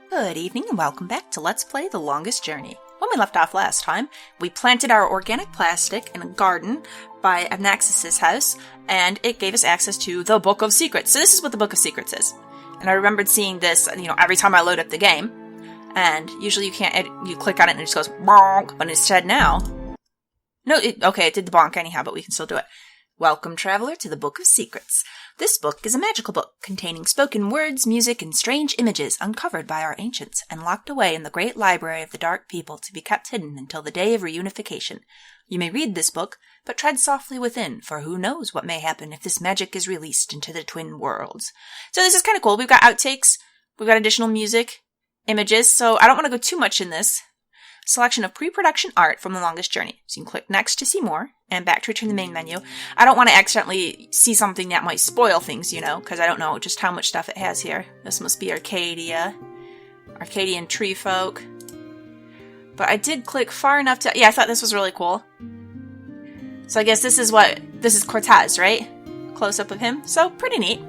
Good evening and welcome back to Let's Play The Longest Journey. When we left off last time, we planted our organic plastic in a garden by Anaxis's house, and it gave us access to the Book of Secrets. So this is what the Book of Secrets is. And I remembered seeing this, every time I load up the game. And usually you can't, you click on it and it just goes bonk, but instead now... No, it did the bonk anyhow, but we can still do it. Welcome, traveler, to the Book of Secrets. This book is a magical book containing spoken words, music, and strange images uncovered by our ancients and locked away in the great library of the Dark People to be kept hidden until the day of reunification. You may read this book, but tread softly within, for who knows what may happen if this magic is released into the twin worlds. So this is kind of cool. We've got outtakes, we've got additional music, images, so I don't want to go too much in this. Selection of pre-production art from The Longest Journey. So you can click next to see more, and back to return to the main menu. I don't want to accidentally see something that might spoil things, because I don't know just how much stuff it has here. This must be Arcadia. Arcadian tree folk. But I did click far enough to... Yeah, I thought this was really cool. So I guess this is Cortez, right? Close-up of him. So, pretty neat.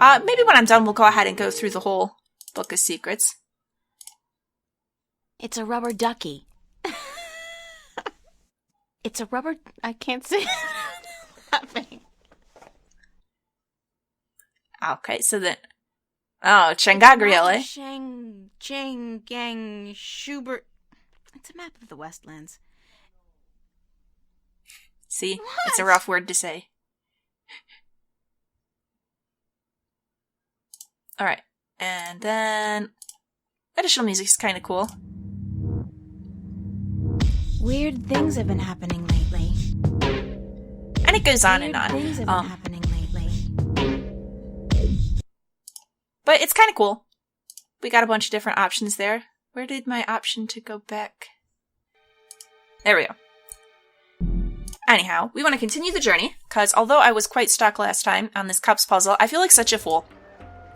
Maybe when I'm done, we'll go ahead and go through the whole Book of Secrets. It's a rubber ducky. It's a rubber... I can't say it. Laughing. Okay, so then... Oh, Changagriel, eh? Chang, Gang, Schubert... It's a map of the Westlands. See? What? It's a rough word to say. Alright, and then... Additional music is kind of cool. Weird things have been happening lately. And it goes on and on. Weird things have been happening lately. But it's kind of cool. We got a bunch of different options there. Where did my option to go back? There we go. Anyhow, we want to continue the journey, because although I was quite stuck last time on this cups puzzle, I feel like such a fool.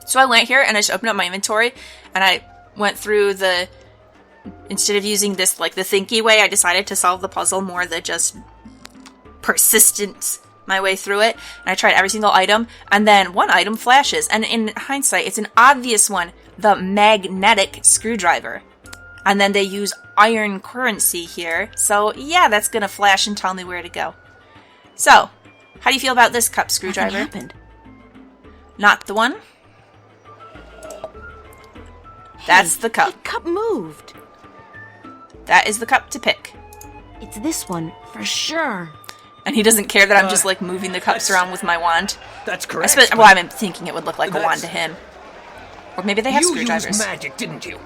So I went here and I just opened up my inventory, and I went through the... Instead of using this, the thinky way, I decided to solve the puzzle more the just persistent my way through it. And I tried every single item, and then one item flashes. And in hindsight, it's an obvious one, the magnetic screwdriver. And then they use iron currency here. So, yeah, that's gonna flash and tell me where to go. So, how do you feel about this cup screwdriver? Nothing happened. Not the one? That's the cup. The cup moved. That is the cup to pick. It's this one, for sure. And he doesn't care that I'm just, moving the cups around with my wand. That's correct. I'm thinking it would look like a wand to him. Or maybe they have screwdrivers. You used magic, didn't you?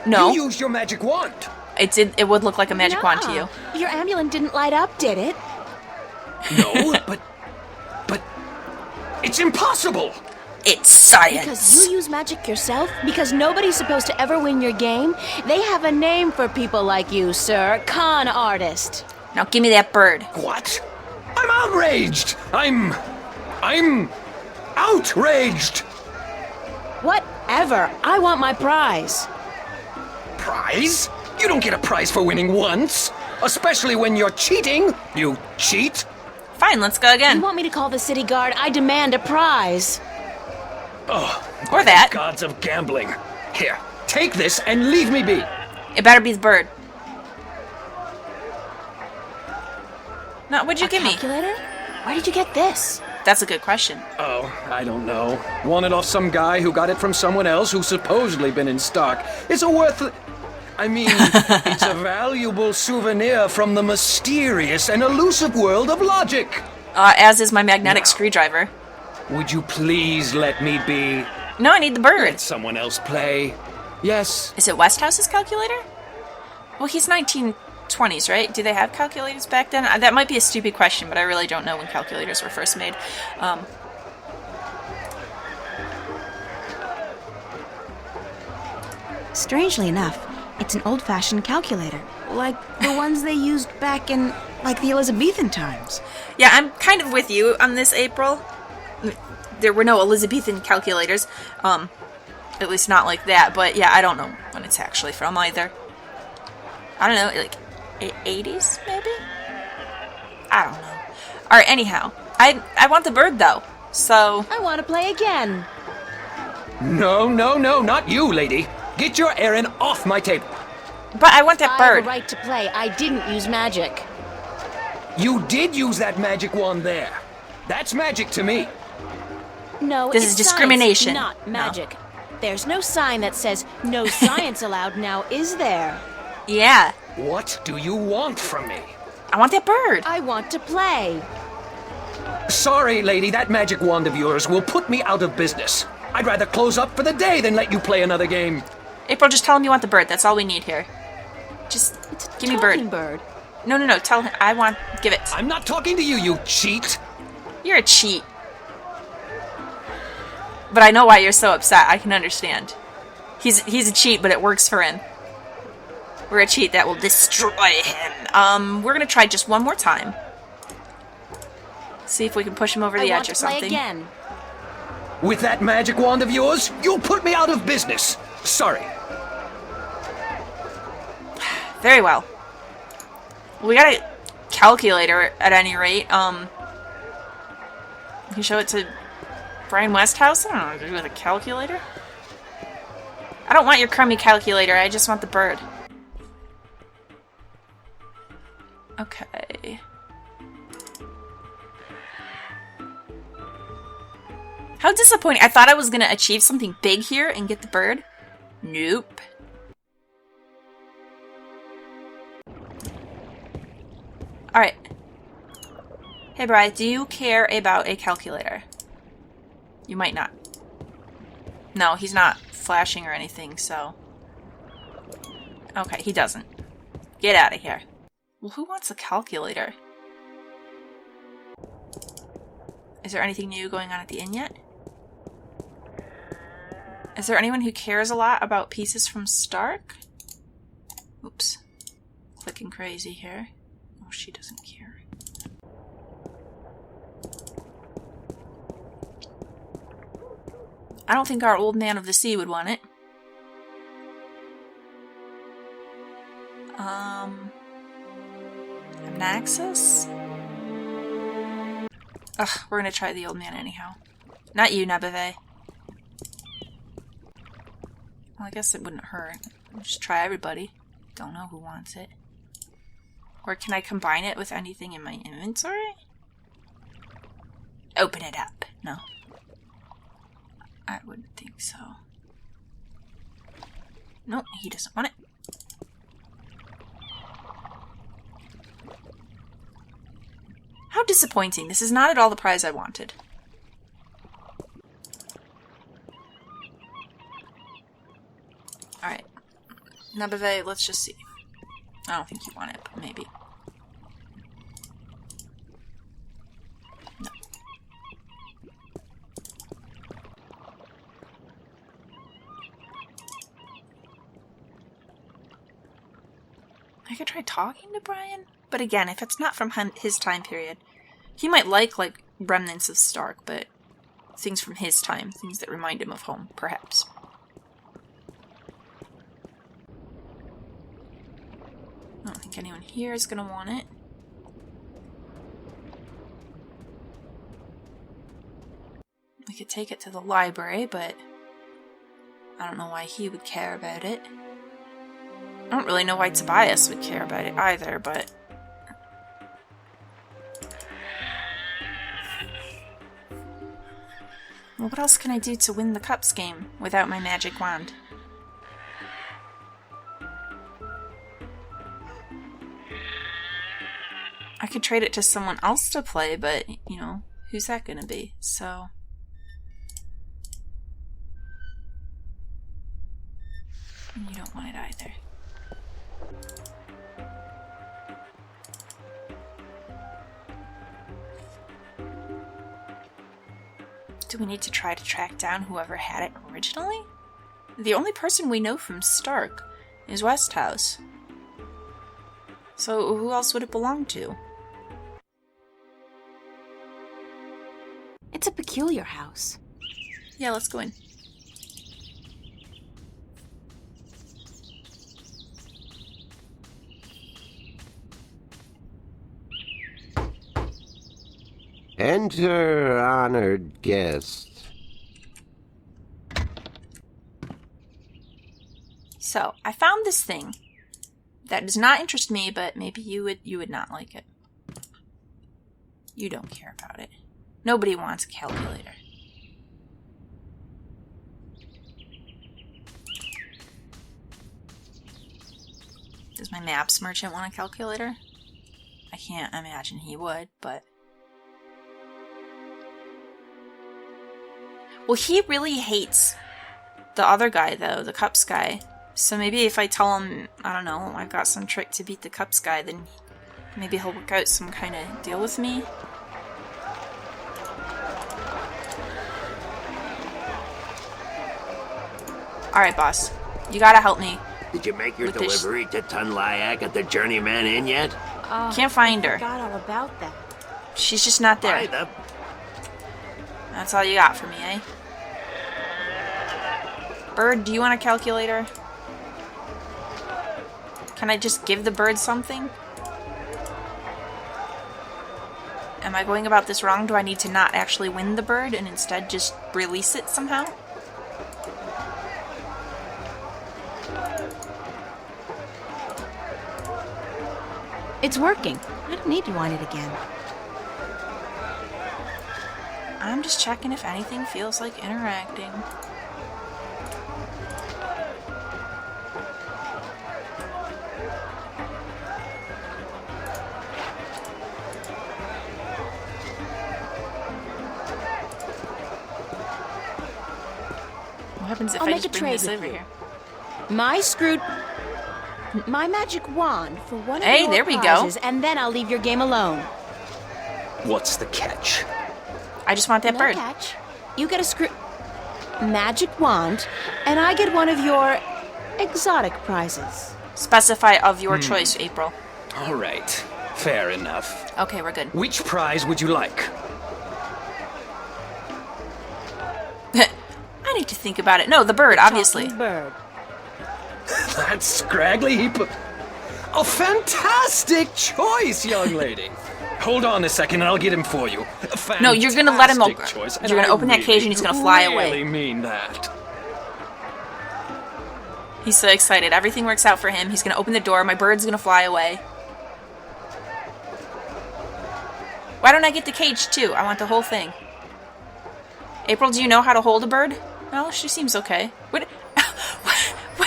No. You used your magic wand. It would look like a magic wand to you. Your amulet didn't light up, did it? No, but... It's impossible! It's science! Because you use magic yourself? Because nobody's supposed to ever win your game? They have a name for people like you, sir. Con artist. Now give me that bird. What? I'm outraged! I'm outraged! Whatever. I want my prize. Prize? You don't get a prize for winning once! Especially when you're cheating! You cheat! Fine, let's go again. You want me to call the city guard? I demand a prize. Oh, or that. Gods of gambling. Here, take this and leave me be. It better be the bird. Now, what'd you give me? Calculator? Where did you get this? That's a good question. Oh, I don't know. Won it off some guy who got it from someone else who's supposedly been in stock. It's it's a valuable souvenir from the mysterious and elusive world of logic. As is my magnetic screwdriver. Would you please let me be? No, I need the bird. Let someone else play. Yes. Is it Westhouse's calculator? Well, he's 1920s, right? Do they have calculators back then? That might be a stupid question, but I really don't know when calculators were first made. Strangely enough, it's an old-fashioned calculator, like the ones they used back in, the Elizabethan times. Yeah, I'm kind of with you on this, April. There were no Elizabethan calculators, at least not like that, but yeah, I don't know when it's actually from either. I don't know, 80s, maybe? I don't know. Alright, anyhow, I want the bird, though, so... I want to play again. No, not you, lady. Get your errand off my table. But I want that I have bird. a right to play. I didn't use magic. You did use that magic wand there. That's magic to me. No, This it's is discrimination. science, not No. magic. There's no sign that says no science allowed now, is there? Yeah. What do you want from me? I want that bird. I want to play. Sorry, lady, that magic wand of yours will put me out of business. I'd rather close up for the day than let you play another game. April, just tell him you want the bird. That's all we need here. Just It's a give me talking bird. bird. No. Tell him I want. Give it. I'm not talking to you, you cheat. You're a cheat. But I know why you're so upset. I can understand. He's a cheat, but it works for him. We're a cheat that will destroy him. We're gonna try just one more time. See if we can push him over the I edge want or to play something. again. With that magic wand of yours, you'll put me out of business. Sorry. Very well. We got a calculator at any rate. You can show it to Brian Westhouse? I don't know what to do with a calculator. I don't want your crummy calculator, I just want the bird. Okay. How disappointing. I thought I was gonna achieve something big here and get the bird. Nope. Alright. Hey, Brian, do you care about a calculator? You might not. No, he's not flashing or anything, so... Okay, he doesn't. Get out of here. Well, who wants a calculator? Is there anything new going on at the inn yet? Is there anyone who cares a lot about pieces from Stark? Oops. Clicking crazy here. Oh, she doesn't care. I don't think our old man of the sea would want it. Naxos? Ugh, we're gonna try the old man anyhow. Not you, Nabave. Well, I guess it wouldn't hurt. Just try everybody. Don't know who wants it. Or can I combine it with anything in my inventory? Open it up. No. I wouldn't think so. Nope, he doesn't want it. How disappointing. This is not at all the prize I wanted. Alright. Nabave, let's just see. I don't think you want it, but maybe. No. I could try talking to Brian, but again, if it's not from his time period, he might like remnants of Stark, but things from his time, things that remind him of home, perhaps. I don't think anyone here is gonna want it. We could take it to the library, but I don't know why he would care about it. I don't really know why Tobias would care about it either, but... Well, what else can I do to win the Cups game without my magic wand? I could trade it to someone else to play, but, you know, who's that gonna be? So... And you don't want it either. Do we need to try to track down whoever had it originally? The only person we know from Stark is Westhouse. So who else would it belong to? It's a peculiar house. Yeah, let's go in. Enter, honored guest. So, I found this thing that does not interest me, but maybe you would not like it. You don't care about it. Nobody wants a calculator. Does my maps merchant want a calculator? I can't imagine he would, but... Well, he really hates the other guy, though, the Cups guy. So maybe if I tell him, I don't know, I've got some trick to beat the Cups guy, then maybe he'll work out some kind of deal with me. Alright, boss. You gotta help me. Did you make your delivery to Tunlyak at the Journeyman Inn yet? Can't find her. I forgot all about that. She's just not there. Buy them. That's all you got for me, eh? Bird, do you want a calculator? Can I just give the bird something? Am I going about this wrong? Do I need to not actually win the bird and instead just release it somehow? It's working. I don't need to wind it again. I'm just checking if anything feels like interacting. What happens if I'll I make just a bring this trade over with you. here? My magic wand for one of Hey, your there we go. prizes, and then I'll leave your game alone. What's the catch? I just want that No bird. catch. You get a magic wand, and I get one of your exotic prizes. Specify of your choice, April. All right, fair enough. Okay, we're good. Which prize would you like? I need to think about it. No, the bird, obviously. Talking bird. That scraggly heap of... A fantastic choice, young lady. Hold on a second and I'll get him for you. No, you're gonna let him Fantastic open. choice, You're gonna open that cage and he's gonna fly away. I really mean that. He's so excited. Everything works out for him. He's gonna open the door. My bird's gonna fly away. Why don't I get the cage too? I want the whole thing. April, do you know how to hold a bird? Well, she seems okay. What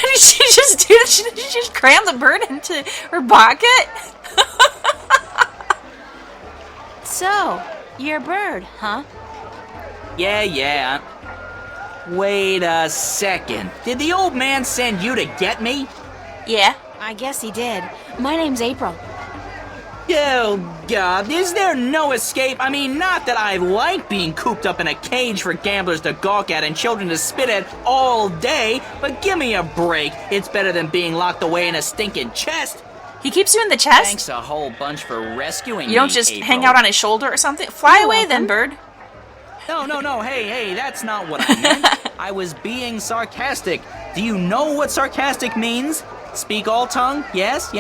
did she just do? Did she just cram the bird into her pocket? So, you're a bird, huh? Yeah. Wait a second. Did the old man send you to get me? Yeah. I guess he did. My name's April. Oh, God, is there no escape? I mean, not that I like being cooped up in a cage for gamblers to gawk at and children to spit at all day, but give me a break. It's better than being locked away in a stinking chest. He keeps you in the chest? Thanks a whole bunch for rescuing me, You don't just April. hang out on his shoulder or something? Fly away then, bird. No, hey, that's not what I meant. I was being sarcastic. Do you know what sarcastic means? Speak all tongue? Yes,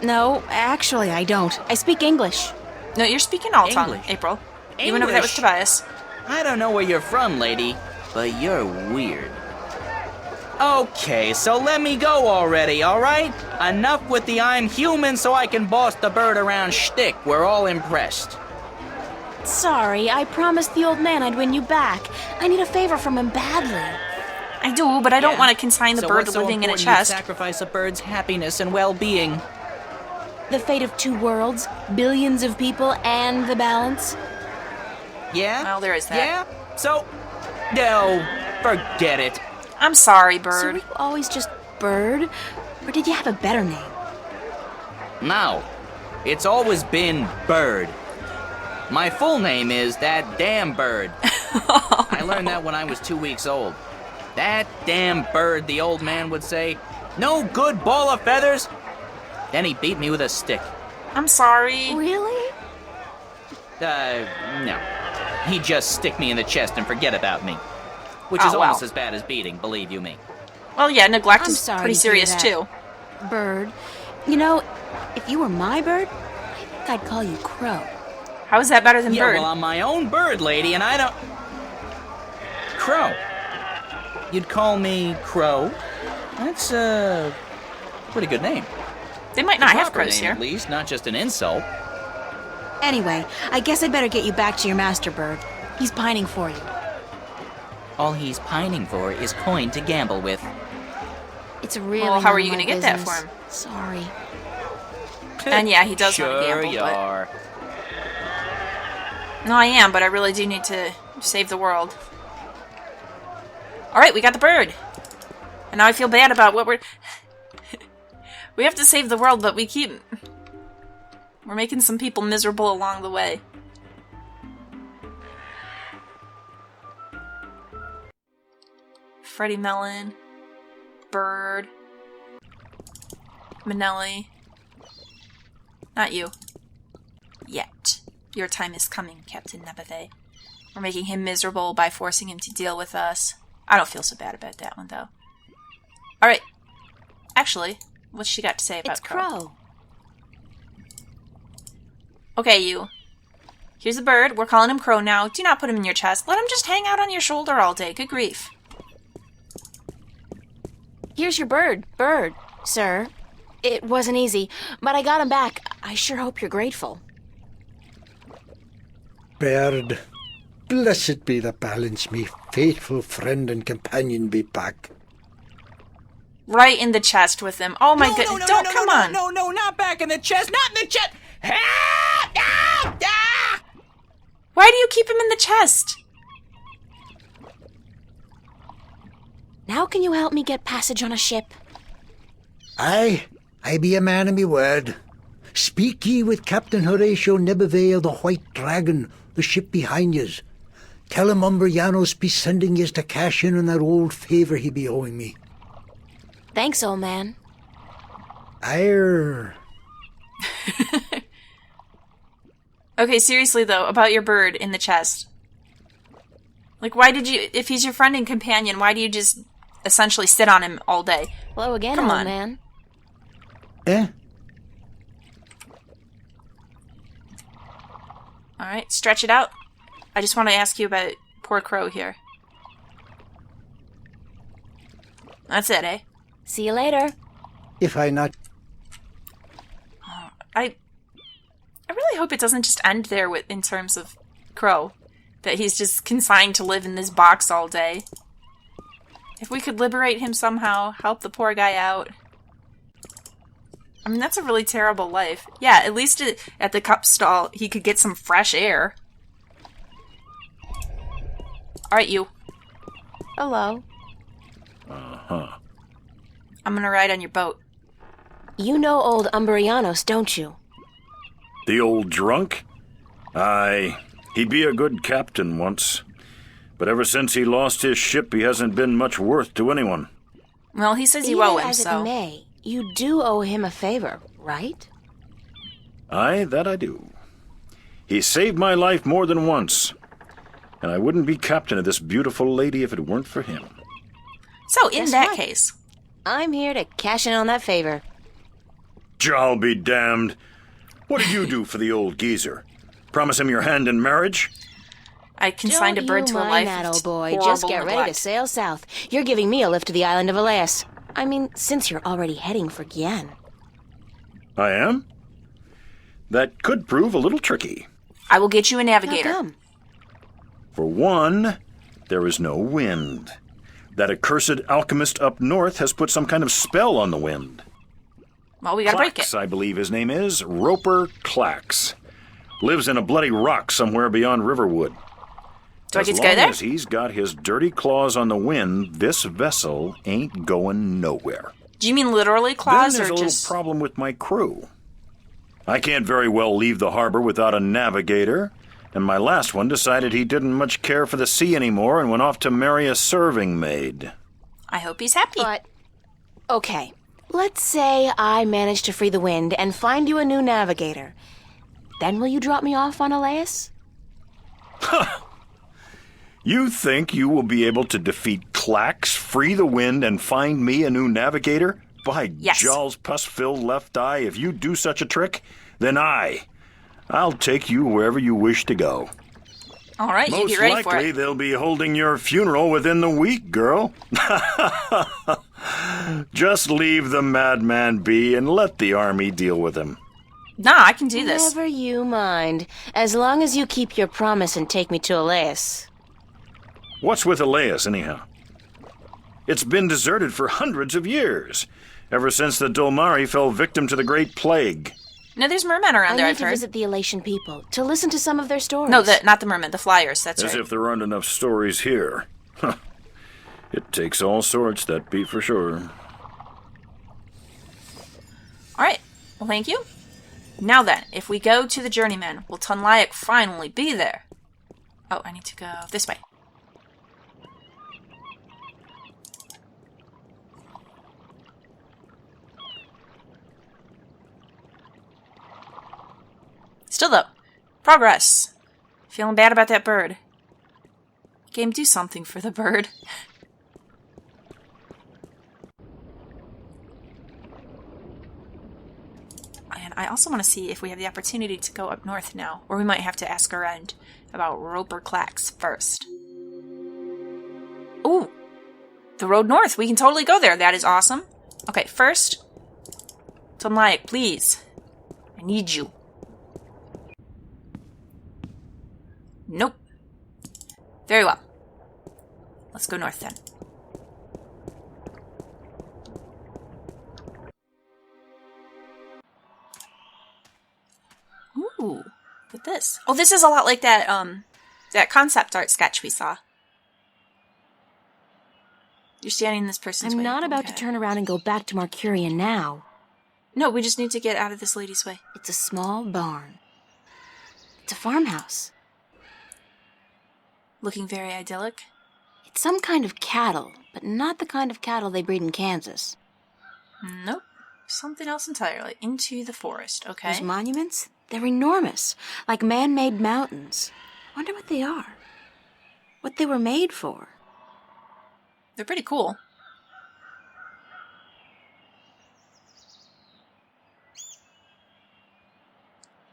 No, actually, I don't. I speak English. No, you're speaking all tongue, English. April. You went over that with English. Tobias. I don't know where you're from, lady, but you're weird. Okay, so let me go already, alright? Enough with the I'm human so I can boss the bird around shtick. We're all impressed. Sorry, I promised the old man I'd win you back. I need a favor from him badly. I do, but I don't Yeah. want to consign the So bird what's so living in a important you'd chest. sacrifice a bird's happiness and well-being? The fate of two worlds, billions of people, and the balance. Yeah? Well, there is that. Yeah? So, no, forget it. I'm sorry, So bird. were you always just Bird? Or did you have a better name? No, it's always been Bird. My full name is That Damn Bird. I learned that when I was 2 weeks old. That damn bird, the old man would say. No good ball of feathers. Then he beat me with a stick. I'm sorry. Really? No. He'd just stick me in the chest and forget about me. Which is Oh, almost well. as bad as beating, believe you me. Well, yeah, neglect I'm is sorry pretty to hear serious, that. too. Bird. You know, if you were my bird, I think I'd call you Crow. How is that better than Yeah, bird? well, I'm my own bird, lady, and I don't... Crow. You'd call me Crow. That's a pretty good name. They might not have Proper crows name, here. at least, not just an insult. Anyway, I guess I'd better get you back to your master bird. He's pining for you. All he's pining for is coin to gamble with. It's really Well, how none are of you my gonna get that business. for him? Sorry. And yeah, he does want to Sure gamble, you but... are. No, I am, but I really do need to save the world. Alright, we got the bird! And now I feel bad about what we're... We have to save the world, but we keep... We're making some people miserable along the way. Freddie Mellon. Bird. Manelli. Not you. Yet. Your time is coming, Captain Nebeve. We're making him miserable by forcing him to deal with us. I don't feel so bad about that one, though. Alright. Actually, what's she got to say about It's Crow. Okay, you. Here's a bird. We're calling him Crow now. Do not put him in your chest. Let him just hang out on your shoulder all day. Good grief. Here's your bird, sir. It wasn't easy, but I got him back. I sure hope you're grateful. Bird, blessed be the balance, me faithful friend and companion be back. Right in the chest with him. Oh my goodness. Don't, come on. No, not back in the chest, not in the chest! Why do you keep him in the chest? Now can you help me get passage on a ship? Aye, I be a man of me word. Speak ye with Captain Horatio Nebeve of the White Dragon, the ship behind yous. Tell him Umbrianos be sending yous to cash in on that old favour he be owing me. Thanks, old man. Aye. Okay, seriously though, about your bird in the chest. Like, why did you, if he's your friend and companion, why do you just essentially sit on him all day? Hello again, Come old on. man. Eh? Alright, stretch it out. I just want to ask you about poor Crow here. That's it, eh? See you later. If I not... I really hope it doesn't just end there in terms of Crow. That he's just consigned to live in this box all day. If we could liberate him somehow, help the poor guy out. I mean, that's a really terrible life. Yeah, at least at the cup stall, he could get some fresh air. Alright, you. Hello. Uh-huh. I'm gonna ride on your boat. You know old Umbrianos, don't you? The old drunk? Aye, he be a good captain once. But ever since he lost his ship, he hasn't been much worth to anyone. Well, he says you Even owe him, as so... it may, you do owe him a favor, right? Aye, that I do. He saved my life more than once. And I wouldn't be captain of this beautiful lady if it weren't for him. So, in Guess that what? case... I'm here to cash in on that favor. I'll be damned. What did you do for the old geezer? Promise him your hand in marriage? I consigned a bird Don't to you a mind life that, of old boy. horrible Just get ready neglect. to sail south. You're giving me a lift to the island of Elias. I mean, since you're already heading for Gien. I am? That could prove a little tricky. I will get you a How navigator. come? For one, there is no wind. That accursed alchemist up north has put some kind of spell on the wind. Well, we gotta break Clax, it. I believe his name is. Roper Clax. Lives in a bloody rock somewhere beyond Riverwood. Do I get to go there? As long as he's got his dirty claws on the wind, this vessel ain't going nowhere. Do you mean literally Then claws there's or a little just... problem with my crew. I can't very well leave the harbor without a navigator, and my last one decided he didn't much care for the sea anymore and went off to marry a serving maid. I hope he's happy. But, okay. Let's say I manage to free the wind and find you a new navigator. Then will you drop me off on Elias? You think you will be able to defeat Clax, free the wind, and find me a new navigator? By Yes. Jaw's pus-filled left eye, if you do such a trick, then I'll take you wherever you wish to go. All right, you Most get ready for likely it. they'll be holding your funeral within the week, girl. Just leave the madman be and let the army deal with him. Nah, I can do this. Never you mind. As long as you keep your promise and take me to Elias. What's with Elias, anyhow? It's been deserted for hundreds of years, ever since the Dolmari fell victim to the Great Plague. No, there's mermen around I there, need I've to heard. visit the Elation people, to listen to some of their stories. No, not the mermen, the flyers, that's As right. if there aren't enough stories here. Huh. It takes all sorts, that be for sure. All right, well, thank you. Now then, if we go to the Journeyman, will Tunlayak finally be there? Oh, I need to go this way. Still though, progress. Feeling bad about that bird. Game, do something for the bird. And I also want to see if we have the opportunity to go up north now, or we might have to ask around about Roper Clacks first. Ooh, the road north. We can totally go there. That is awesome. Okay, first, Tunlayak, please. I need you. Nope. Very well. Let's go north then. Ooh, look at this. Oh, this is a lot like that that concept art sketch we saw. You're standing in this person's way. I'm not about to Okay. turn around and go back to Mercurian now. No, we just need to get out of this lady's way. It's a small barn. It's a farmhouse. Looking very idyllic. It's some kind of cattle, but not the kind of cattle they breed in Kansas. Nope. Something else entirely. Into the forest, okay? Those monuments, they're enormous, like man-made mountains. Wonder what they are. What they were made for. They're pretty cool.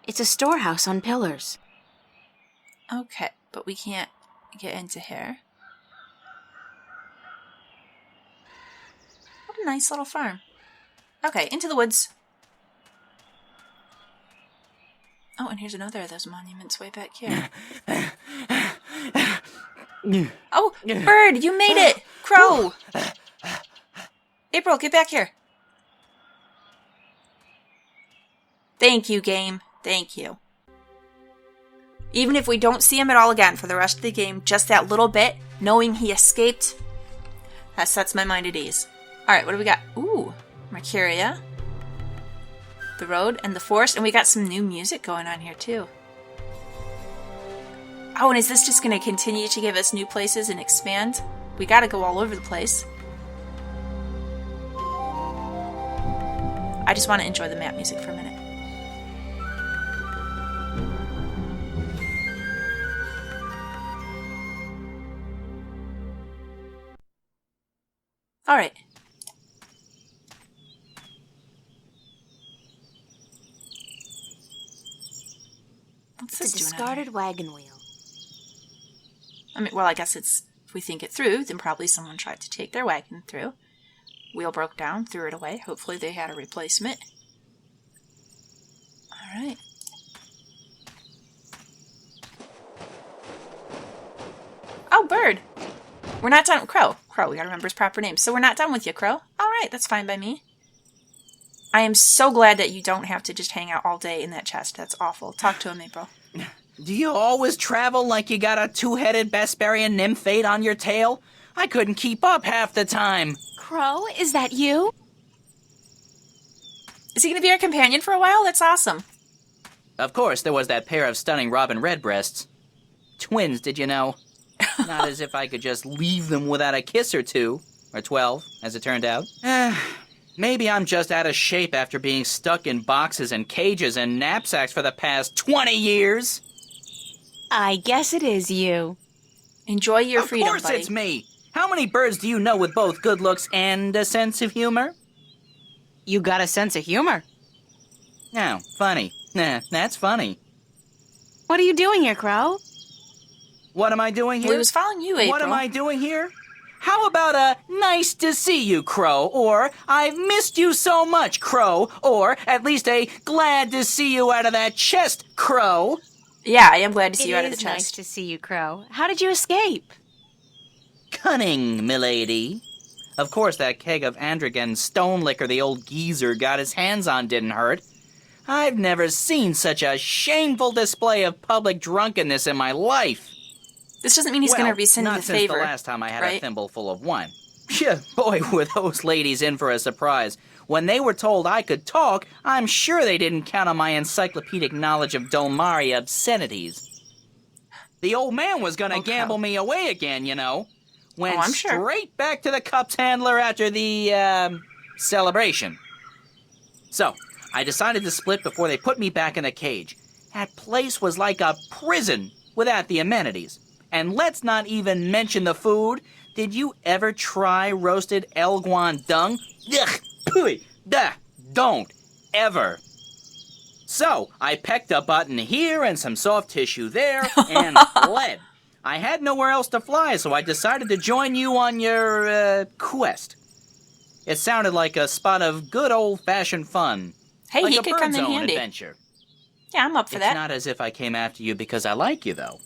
It's a storehouse on pillars. Okay, but we can't get into here. What a nice little farm. Okay, into the woods. Oh, and here's another of those monuments way back here. Oh, bird, you made it! Crow! April, get back here. Thank you, game. Thank you. Even if we don't see him at all again for the rest of the game, just that little bit, knowing he escaped, that sets my mind at ease. Alright, what do we got? Ooh, Mercuria. The road and the forest, and we got some new music going on here too. Oh, and is this just going to continue to give us new places and expand? We gotta go all over the place. I just want to enjoy the map music for a minute. Alright. What's this It's a doing out here? discarded wagon wheel. I mean, well, I guess it's, if we think it through, then probably someone tried to take their wagon through. Wheel broke down, threw it away. Hopefully they had a replacement. Alright. Oh, bird! We're not done with Crow. Crow, we gotta remember his proper name. So we're not done with you, Crow. Alright, that's fine by me. I am so glad that you don't have to just hang out all day in that chest. That's awful. Talk to him, April. Do you always travel like you got a two-headed Besparian nymphate on your tail? I couldn't keep up half the time. Crow, is that you? Is he gonna be our companion for a while? That's awesome. Of course, there was that pair of stunning robin redbreasts. Twins, did you know? Not as if I could just leave them without a kiss or two. Or 12, as it turned out. Maybe I'm just out of shape after being stuck in boxes and cages and knapsacks for the past 20 years. I guess it is you. Enjoy your freedom, Of course buddy. it's me. How many birds do you know with both good looks and a sense of humor? You got a sense of humor. Oh, funny. Nah, that's funny. What are you doing here, Crow? What am I doing here? Well, he was following you, April. What am I doing here? How about a nice to see you, Crow, or I've missed you so much, Crow, or at least a glad to see you out of that chest, Crow? Yeah, I am glad to see you out of the It is nice chest. to see you, Crow. How did you escape? Cunning, milady. Of course, that keg of Androgen stone liquor the old geezer got his hands on didn't hurt. I've never seen such a shameful display of public drunkenness in my life. This doesn't mean he's going to rescind not the since favor. the last time I had right? a thimble full of wine. Yeah, boy, were those ladies in for a surprise. When they were told I could talk, I'm sure they didn't count on my encyclopedic knowledge of Dolmari obscenities. The old man was going to gamble me away again, you know. Went I'm sure. straight back to the cups handler after the, celebration. So, I decided to split before they put me back in the cage. That place was like a prison without the amenities. And let's not even mention the food. Did you ever try roasted elguan dung? Ugh, pooey, duh, don't, ever. So, I pecked a button here and some soft tissue there, and fled. I had nowhere else to fly, so I decided to join you on your, quest. It sounded like a spot of good old-fashioned fun. Hey, like he a could bird's come in own handy. adventure. Yeah, I'm up for It's that. not as if I came after you because I like you, though.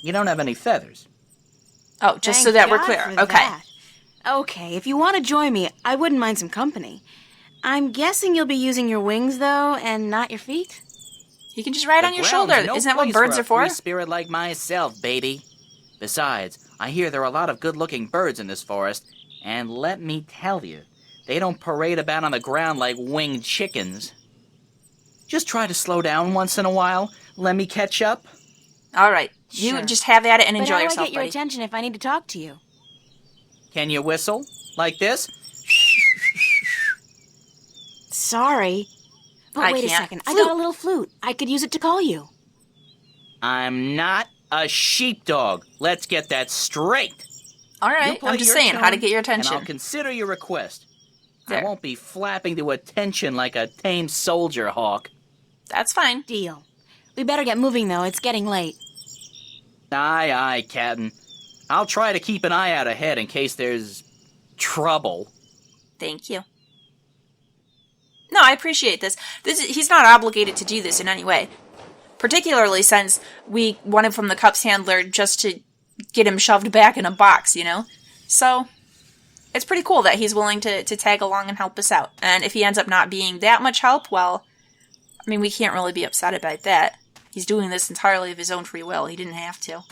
You don't have any feathers. Oh, just Thank so that we're God clear. for Okay. that. Okay, if you want to join me, I wouldn't mind some company. I'm guessing you'll be using your wings, though, and not your feet? He can just ride on your shoulder. No Isn't that what place birds for are for? a free spirit like myself, baby. Besides, I hear there are a lot of good-looking birds in this forest, and let me tell you, they don't parade about on the ground like winged chickens. Just try to slow down once in a while. Let me catch up. All right. You Sure. just have at it and But enjoy how do yourself, I get your buddy. attention if I need to talk to you? Can you whistle? Like this? Sorry. But I wait a can't. second. I Flute. got a little flute. I could use it to call you. I'm not a sheepdog. Let's get that straight. All You right. play I'm just your saying how to tune, get your And I'll attention. consider your request. There. I won't be flapping to attention like a tame soldier hawk. That's fine. Deal. We better get moving, though. It's getting late. Aye, aye, Captain. I'll try to keep an eye out ahead in case there's trouble. Thank you. No, I appreciate this. He's not obligated to do this in any way. Particularly since we want him from the cups handler just to get him shoved back in a box, you know? So, it's pretty cool that he's willing to tag along and help us out. And if he ends up not being that much help, well, I mean, we can't really be upset about that. He's doing this entirely of his own free will. He didn't have to.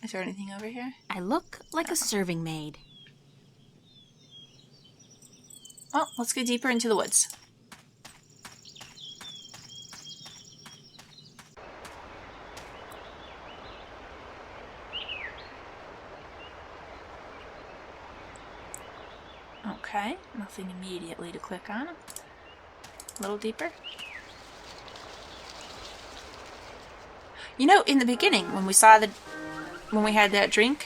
Is there anything over here? I look like a serving maid. Oh, let's go deeper into the woods. Okay, nothing immediately to click on. A little deeper. You know, in the beginning, when we had that dream,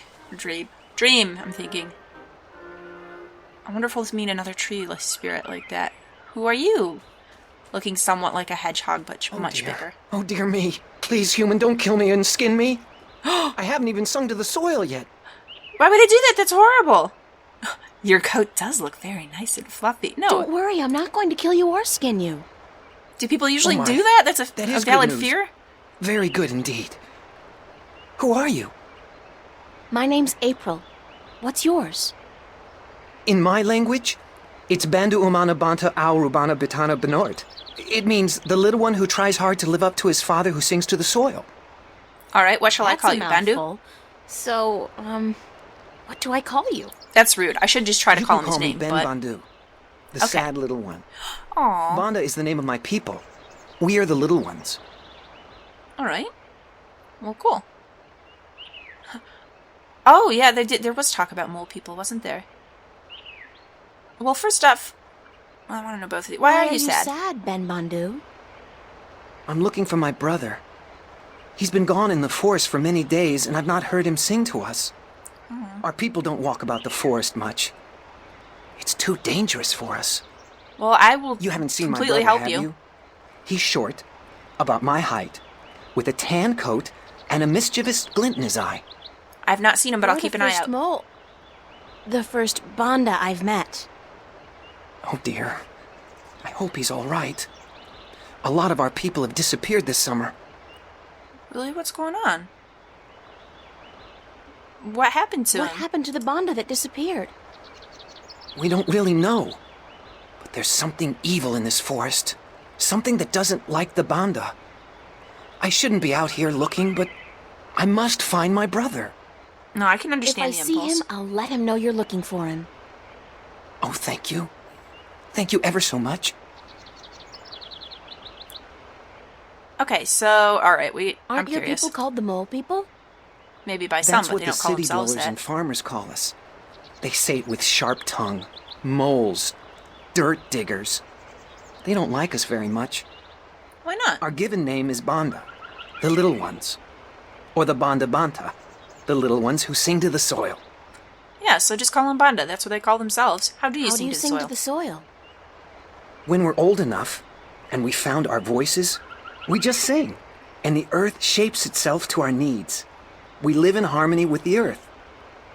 I'm thinking, I wonder if we'll meet another tree-like spirit like that. Who are you? Looking somewhat like a hedgehog, but much bigger. Oh, dear me. Please, human, don't kill me and skin me. I haven't even sung to the soil yet. Why would I do that? That's horrible. Your coat does look very nice and fluffy. No, Don't worry, I'm not going to kill you or skin you. do people usually Oh my. do that? That's That a is valid good news. fear? Very good indeed. Who are you? My name's April. What's yours? In my language, it's Bandu Umana Banta Aurubana Bitana Benort. It means the little one who tries hard to live up to his father who sings to the soil. All right, what shall I That's call a you, Bandu? mouthful. So, what do I call you? That's rude. I should just try to You call can him his call me name, Ben but... Bandu, the Okay. sad little one. Aww. Banda is the name of my people. We are the little ones. All right. Well, cool. Oh, yeah, there was talk about mole people, wasn't there? Well, first off, I want to know both of you. Why are you sad? Ben Bandu? I'm looking for my brother. He's been gone in the forest for many days, and I've not heard him sing to us. Our people don't walk about the forest much. It's too dangerous for us. Well, I will You haven't seen my completely brother, help have you? He's short, about my height, with a tan coat and a mischievous glint in his eye. I've not seen him, but I'll You're keep the an eye first out. mole. The first Banda I've met. Oh dear. I hope he's all right. A lot of our people have disappeared this summer. Really? What's going on? What happened to What him? happened to the Banda that disappeared? We don't really know. But there's something evil in this forest. Something that doesn't like the Banda. I shouldn't be out here looking, but I must find my brother. No, I can If understand I the see impulse. him, I'll let him know you're looking for him. Oh, thank you. Thank you ever so much. Okay, so, alright, I'm Aren't your curious. people called the Mole People? Maybe by some, That's but what they the don't call city themselves dwellers that. and farmers call us. They say it with sharp tongue. Moles. Dirt diggers. They don't like us very much. Why not? Our given name is Banda, the little ones. Or the Banda Banta, the little ones who sing to the soil. Yeah, so just call them Banda. That's what they call themselves. How do you How sing do you to the sing soil? to the soil? When we're old enough, and we found our voices, we just sing, and the earth shapes itself to our needs. We live in harmony with the earth,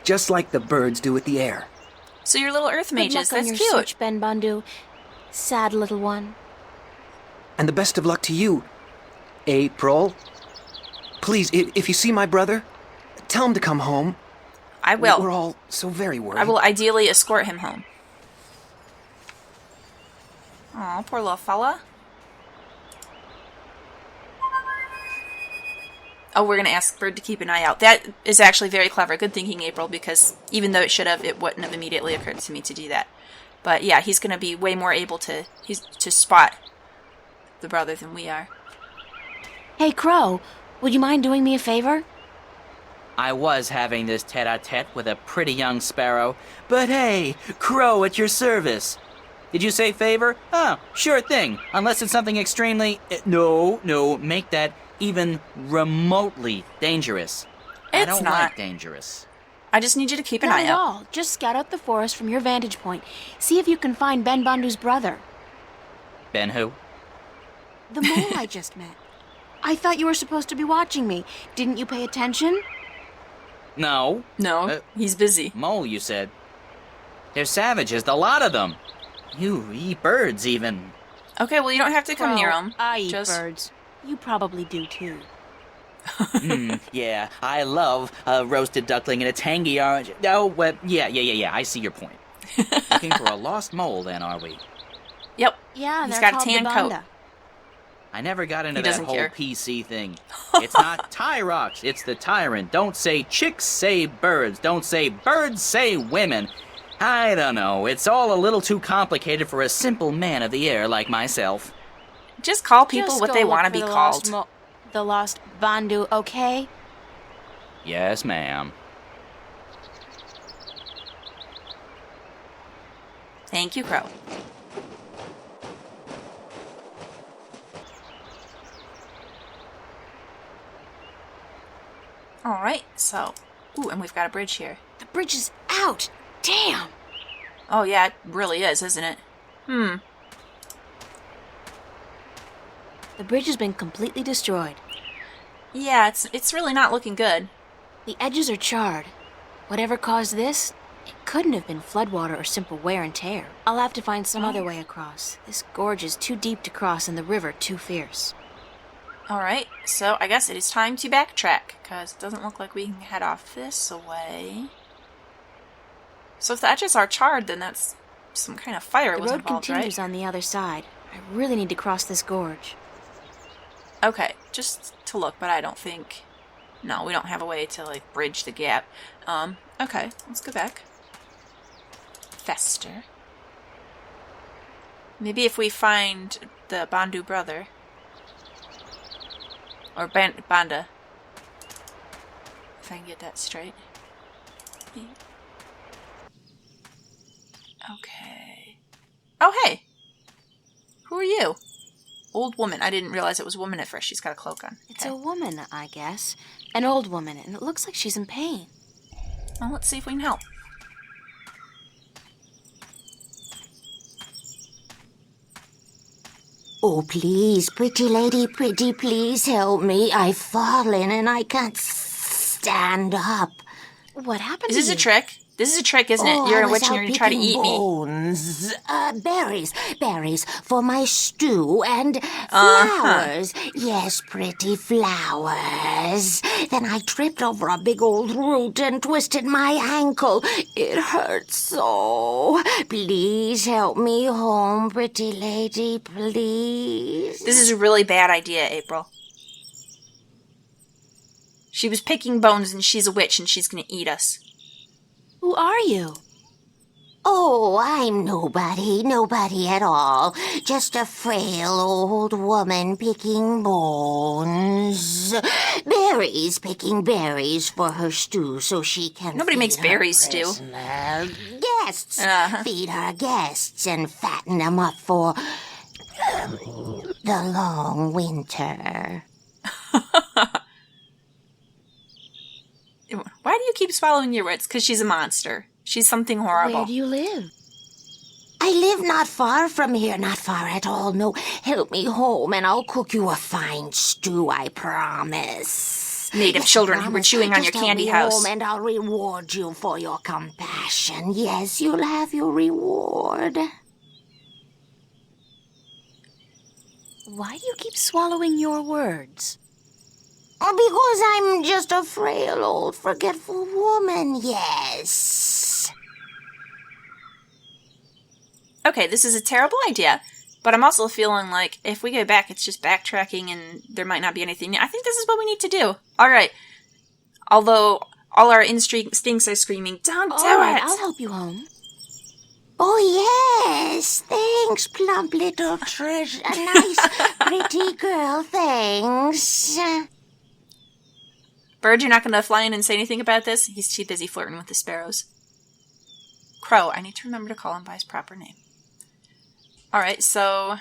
just like the birds do with the air. So you're little earth Good mages. luck on That's your cute. search, Ben Bandu. Sad little one. And the best of luck to you, April. Please, if you see my brother, tell him to come home. I will. We're all so very worried. I will ideally escort him home. Aw, poor little fella. Oh, we're going to ask Bird to keep an eye out. That is actually very clever. Good thinking, April, because even though it should have, it wouldn't have immediately occurred to me to do that. But yeah, he's going to be way more able to spot the brother than we are. Hey, Crow, would you mind doing me a favor? I was having this tete-a-tete with a pretty young sparrow, but hey, Crow at your service. Did you say favor? Oh, sure thing, unless it's something extremely... No, make that even remotely dangerous. I It's don't not. like dangerous. I just need you to keep an Not eye at out. all. Just scout out the forest from your vantage point. See if you can find Ben Bandu's brother. Ben who? The mole I just met. I thought you were supposed to be watching me. Didn't you pay attention? No. No, he's busy. Mole, you said. They're savages, the lot of them. You eat birds, even. Okay, well, you don't have to come near him. I eat Just... birds. You probably do too. Yeah, I love a roasted duckling and a tangy orange. Oh, well, yeah, I see your point. Looking for a lost mole, then, are we? Yep. Yeah, He's they're got a called tan the coat. Banda. I never got into He that doesn't whole care. PC thing. It's not Tyrox, it's the tyrant. Don't say chicks, say birds. Don't say birds, say women. I don't know. It's all a little too complicated for a simple man of the air like myself. Just call people Just what go they look want to for be the called. the lost Bandu, okay? Yes, ma'am. Thank you, Crow. Alright, so... Ooh, and we've got a bridge here. The bridge is out. Damn. Oh yeah, it really is, isn't it? The bridge has been completely destroyed. Yeah, it's really not looking good. The edges are charred. Whatever caused this, it couldn't have been floodwater or simple wear and tear. I'll have to find some other way across. This gorge is too deep to cross and the river too fierce. Alright, so I guess it is time to backtrack, because it doesn't look like we can head off this way. So if the edges are charred, then that's some kind of fire The was road involved, continues right? on the other side. I really need to cross this gorge. Okay, just to look, but I don't think... No, we don't have a way to, like, bridge the gap. Okay, let's go back. Fester. Maybe if we find the Bandu brother... Or Banda. If I can get that straight. Okay. Oh, hey! Who are you? Old woman. I didn't realize it was a woman at first. She's got a cloak on. It's a woman, I guess. An old woman, and it looks like she's in pain. Well, let's see if we can help. Oh, please, pretty lady, pretty, please help me. I've fallen and I can't stand up. What happened Is to this you? a trick? This is a trick, isn't it? You're I a was witch and out you're going to try to picking eat me. bones. Berries for my stew, and flowers. Yes, pretty flowers. Then I tripped over a big old root and twisted my ankle. It hurts so. Please help me home, pretty lady, please. This is a really bad idea, April. She was picking bones and she's a witch and she's going to eat us. Who are you? Oh, I'm nobody at all. Just a frail old woman picking bones. Picking berries for her stew so she can Nobody feed makes her berries stew. Guests. Feed her guests and fatten them up for the long winter. Why do you keep swallowing your words? Because she's a monster. She's something horrible. Where do you live? I live not far from here, not far at all. No, help me home and I'll cook you a fine stew, I promise. Native children who were chewing on your Just candy help me house. home and I'll reward you for your compassion. Yes, you'll have your reward. Why do you keep swallowing your words? Because I'm just a frail old forgetful woman, yes. Okay, this is a terrible idea, but I'm also feeling like if we go back, it's just backtracking and there might not be anything. I think this is what we need to do. All right. Although all our instincts are screaming, don't do All right, it! I'll help you home. Oh, yes. Thanks, plump little treasure. A nice, pretty girl, thanks. Bird, you're not going to fly in and say anything about this? He's too busy flirting with the sparrows. Crow, I need to remember to call him by his proper name. Alright, so...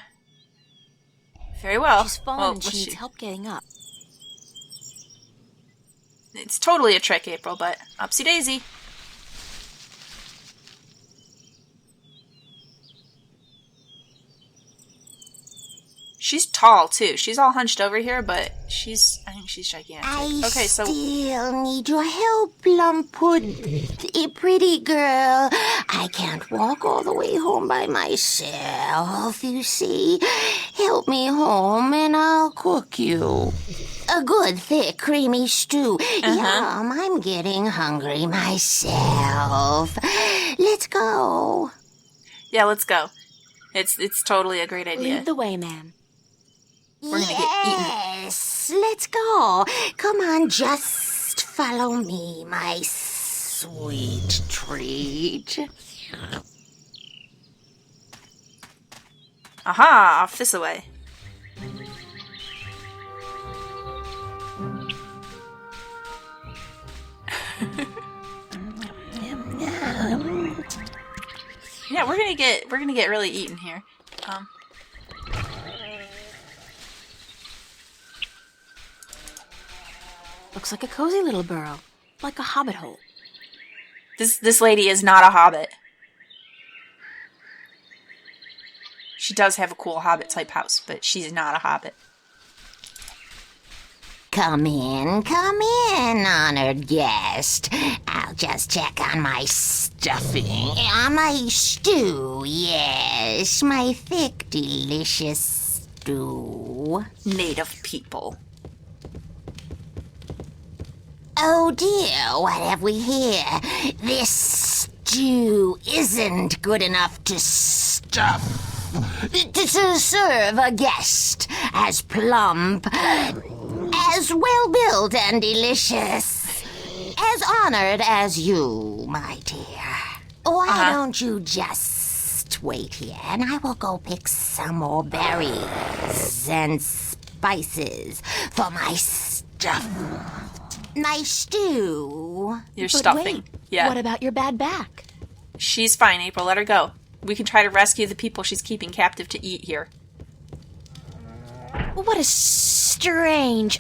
Very well. She's fallen Well, and she needs help getting up. It's totally a trick, April, but upsy daisy. She's tall, too. She's all hunched over here, but I think she's gigantic. I still need your help, plump pretty girl. I can't walk all the way home by myself, you see. Help me home and I'll cook you a good, thick, creamy stew. Yum, I'm getting hungry myself. Let's go. Yeah, let's go. It's totally a great idea. Lead the way, ma'am. We're gonna get eaten. Yes, let's go. Come on, just follow me, my sweet treat. Aha, off this way. Yeah, we're gonna get really eaten here. Looks like a cozy little burrow. Like a hobbit hole. This lady is not a hobbit. She does have a cool hobbit-type house, but she's not a hobbit. Come in, honored guest. I'll just check on my stuffing. On my stew, yes. My thick, delicious stew. Native people. Oh dear, what have we here? This stew isn't good enough to stuff. To serve a guest as plump, as well-built and delicious, as honored as you, my dear. Why don't you just wait here and I will go pick some more berries and spices for my stuff. My stew. Your But stuffing. wait, Yeah. what about your bad back? She's fine, April. Let her go. We can try to rescue the people she's keeping captive to eat here. What a strange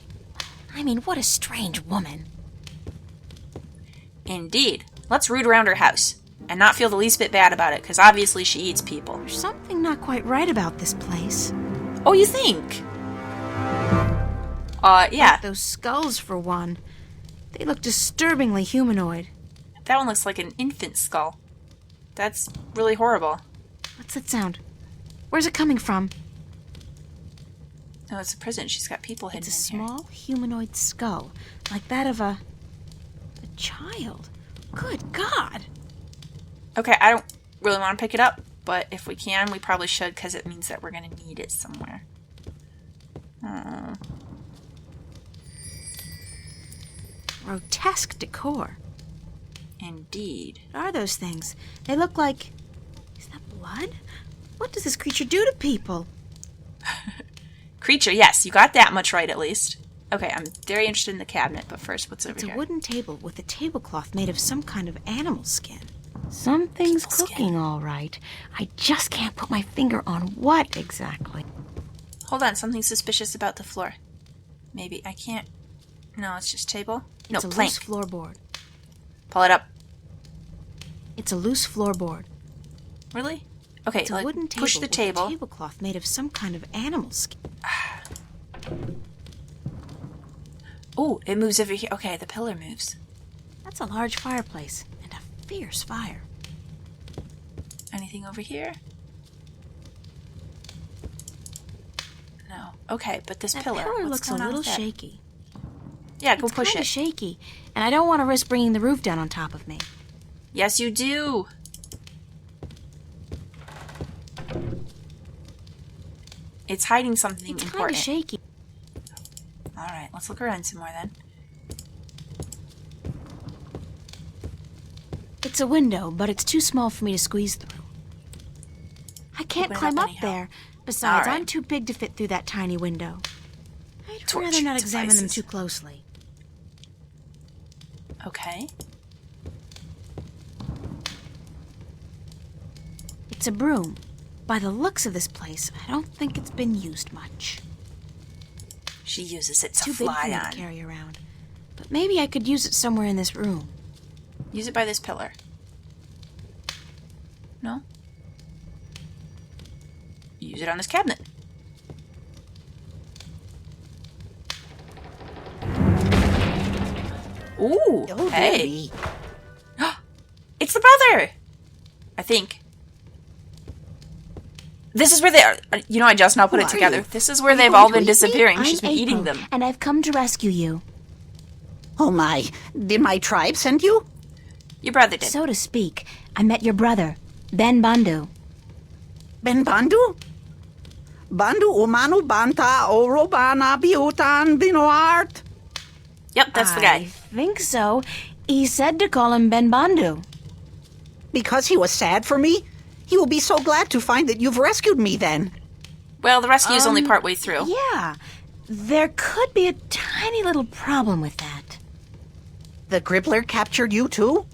woman. Indeed. Let's root around her house. And not feel the least bit bad about it, because obviously she eats people. There's something not quite right about this place. Oh, you think? Yeah. Those skulls, for one. They look disturbingly humanoid. That one looks like an infant skull. That's really horrible. What's that sound? Where's it coming from? Oh, it's a prison. She's got people hidden It's a in here. small humanoid skull, like that of a child. Good God! Okay, I don't really want to pick it up, but if we can, we probably should, because it means that we're going to need it somewhere. Grotesque decor. Indeed. What are those things? They look like... Is that blood? What does this creature do to people? Creature, yes, you got that much right at least. Okay, I'm very interested in the cabinet, but first, what's over It's here? a wooden table with a tablecloth made of some kind of animal skin. Something's People cooking, skin. all right. I just can't put my finger on what exactly. Hold on, something suspicious about the floor. Maybe I can't... No, it's just table. No, It's a plank. loose floorboard. Pull it up. It's a loose floorboard. Really? Okay, It's a wooden table push the with a table. tablecloth made of some kind of animal skin. Oh, it moves over here. Okay, the pillar moves. That's a large fireplace and a fierce fire. Anything over here? No. Okay, but this That pillar. pillar what's looks a going on little with that? shaky. Yeah, go It's push kinda it. shaky, and I don't want to risk bringing the roof down on top of me. Yes, you do. It's hiding something It's kind important. of shaky. All right, let's look around some more then. It's a window, but it's too small for me to squeeze through. I can't Open it climb up up anyhow. there. Besides, All right. I'm too big to fit through that tiny window. I'd Torture rather not examine them devices. too closely. Okay. It's a broom. By the looks of this place, I don't think it's been used much. She uses it to Too big for fly me on. to carry around. But maybe I could use it somewhere in this room. Use it by this pillar. No? Use it on this cabinet. Ooh, hey. It's the brother! I think. This is where they are. You know, I just now put Who it are together. you? This is where Are you they've going all to been eat me? disappearing. I'm She's been April, eating them. and I've come to rescue you. Oh my, did my tribe send you? Your brother did. So to speak, I met your brother, Ben Bandu. Ben Bandu? Bandu umanu banta orobana biutan binoart? Yep, that's the I guy. think so. He said to call him Ben Bandu. Because he was sad for me? He will be so glad to find that you've rescued me then. Well, the rescue is only partway through. Yeah, there could be a tiny little problem with that. The Gribbler captured you too?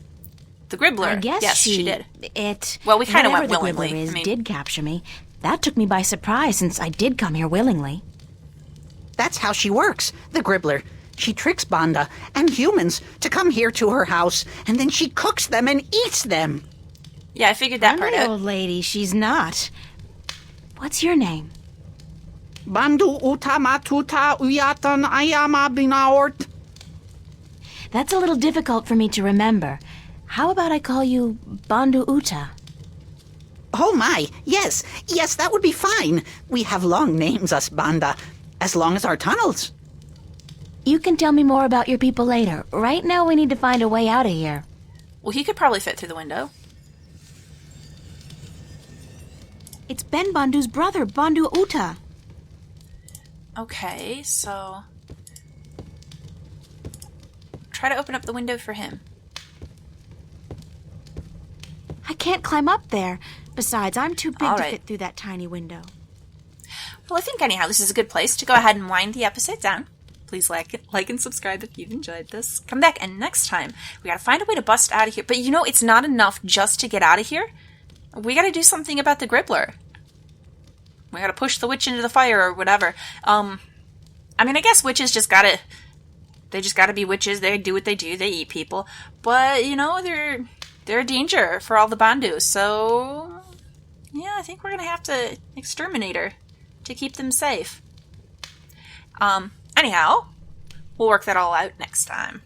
The Gribbler. I guess yes, she did. It. Well, we kinda went whatever the willingly. Gribbler is, I mean- did capture me. That took me by surprise since I did come here willingly. That's how she works, the Gribbler. She tricks Banda and humans to come here to her house, and then she cooks them and eats them. Yeah, I figured that part I'm an out. old lady, she's not. What's your name? Bandu utamatuta uyatan ayama binaort. That's a little difficult for me to remember. How about I call you Bandu Uta? Oh my, yes, that would be fine. We have long names, us Banda, as long as our tunnels. You can tell me more about your people later. Right now we need to find a way out of here. Well, he could probably fit through the window. It's Ben Bandu's brother, Bandu Uta. Okay, so... Try to open up the window for him. I can't climb up there. Besides, I'm too big All to right. fit through that tiny window. Well, I think anyhow this is a good place to go ahead and wind the episode down. Please like and subscribe if you've enjoyed this. Come back, and next time we gotta find a way to bust out of here. But you know, it's not enough just to get out of here. We gotta do something about the Gribbler. We gotta push the witch into the fire or whatever. I mean, I guess witches just gotta be witches. They do what they do. They eat people. But, you know, they're a danger for all the Bandus. So, yeah, I think we're gonna have to exterminate her to keep them safe. Anyhow, we'll work that all out next time.